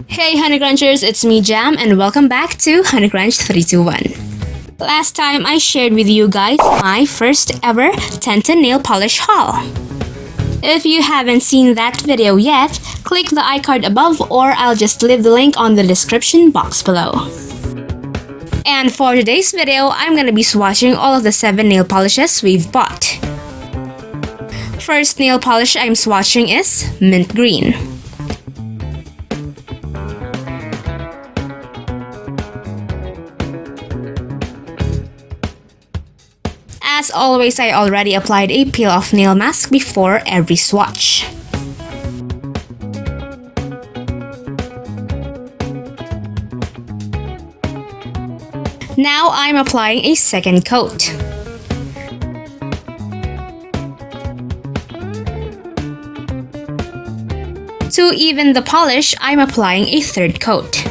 Hey Honey Crunchers, it's me Jam and welcome back to Honey Crunch 321. Last time I shared with you guys my first ever Tenta nail polish haul. If you haven't seen that video yet, click the iCard above or I'll just leave the link on the description box below. And for today's video, I'm gonna be swatching all of the 7 nail polishes we've bought. First nail polish I'm swatching is Mint Green. As always, I already applied a peel-off nail mask before every swatch. Now I'm applying a second coat. To even the polish, I'm applying a third coat.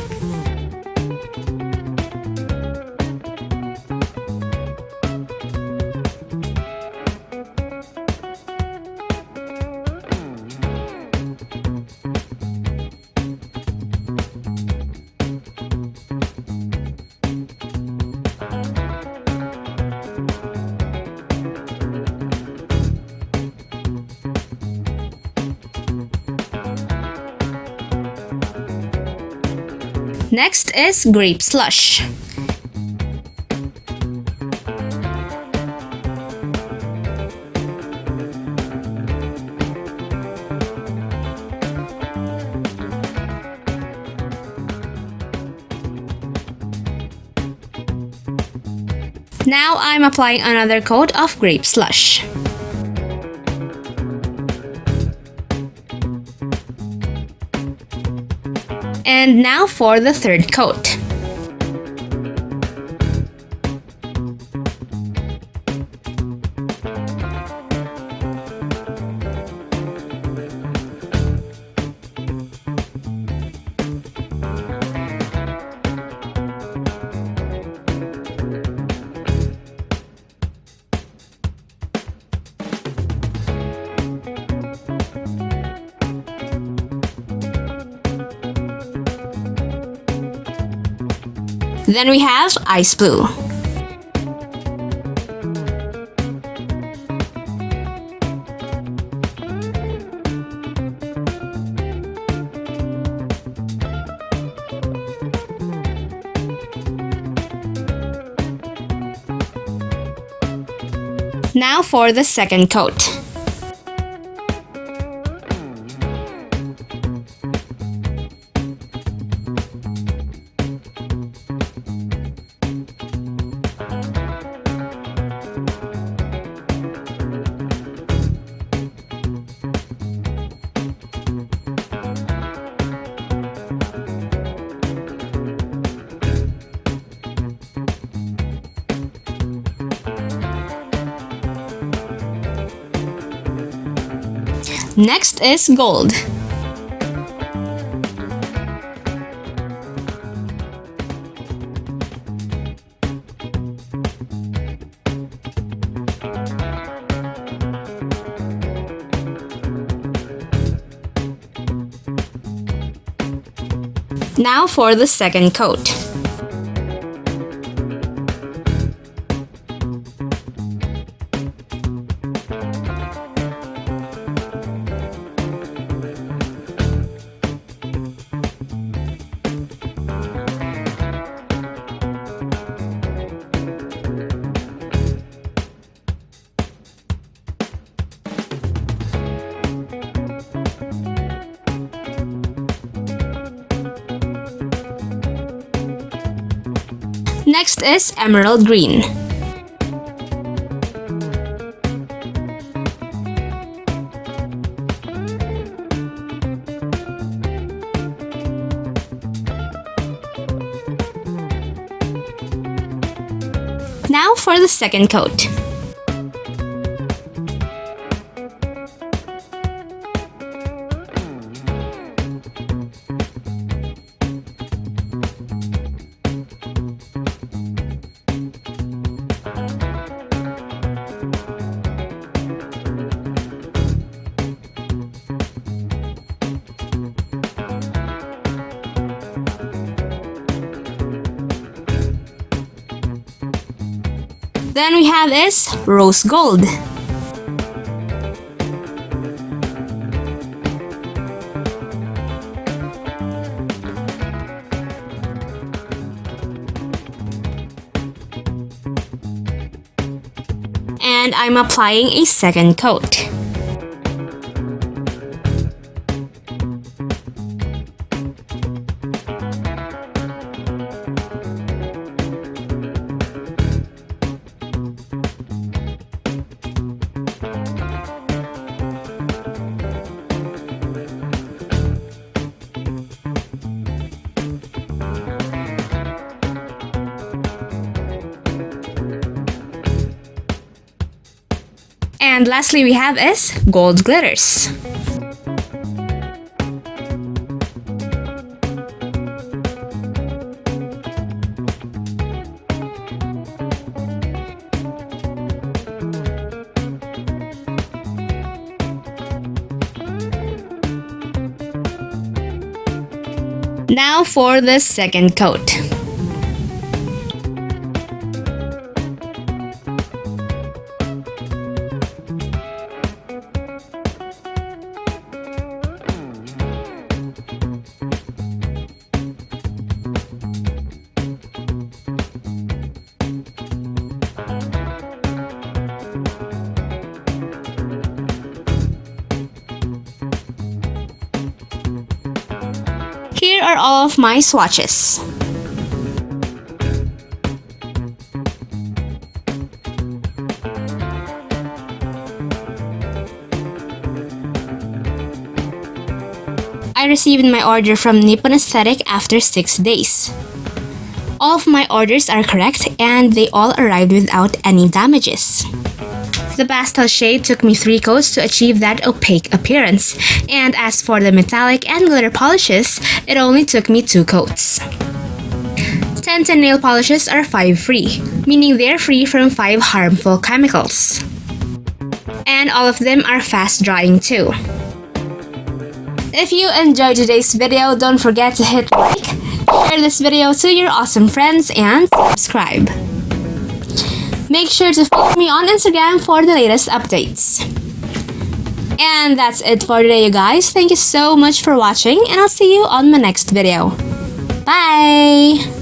Next is Grape Slush. Now I'm applying another coat of Grape Slush. And now for the third coat. Then we have Ice Blue. Now for the second coat. Next is Gold. Now for the second coat. Next is Emerald Green. Now for the second coat. Then we have is rose gold. And I'm applying a second coat. And lastly we have is gold glitters. Now for the second coat. Here are all of my swatches. I received my order from Nippon Aesthetic after 6 days. All of my orders are correct and they all arrived without any damages. The pastel shade took me 3 coats to achieve that opaque appearance, and as for the metallic and glitter polishes, it only took me 2 coats. Tenten nail polishes are 5 free, meaning they're free from 5 harmful chemicals. And all of them are fast drying too. If you enjoyed today's video, don't forget to hit like, share this video to your awesome friends, and subscribe. Make sure to follow me on Instagram for the latest updates. And that's it for today, you guys. Thank you so much for watching, and I'll see you on my next video. Bye!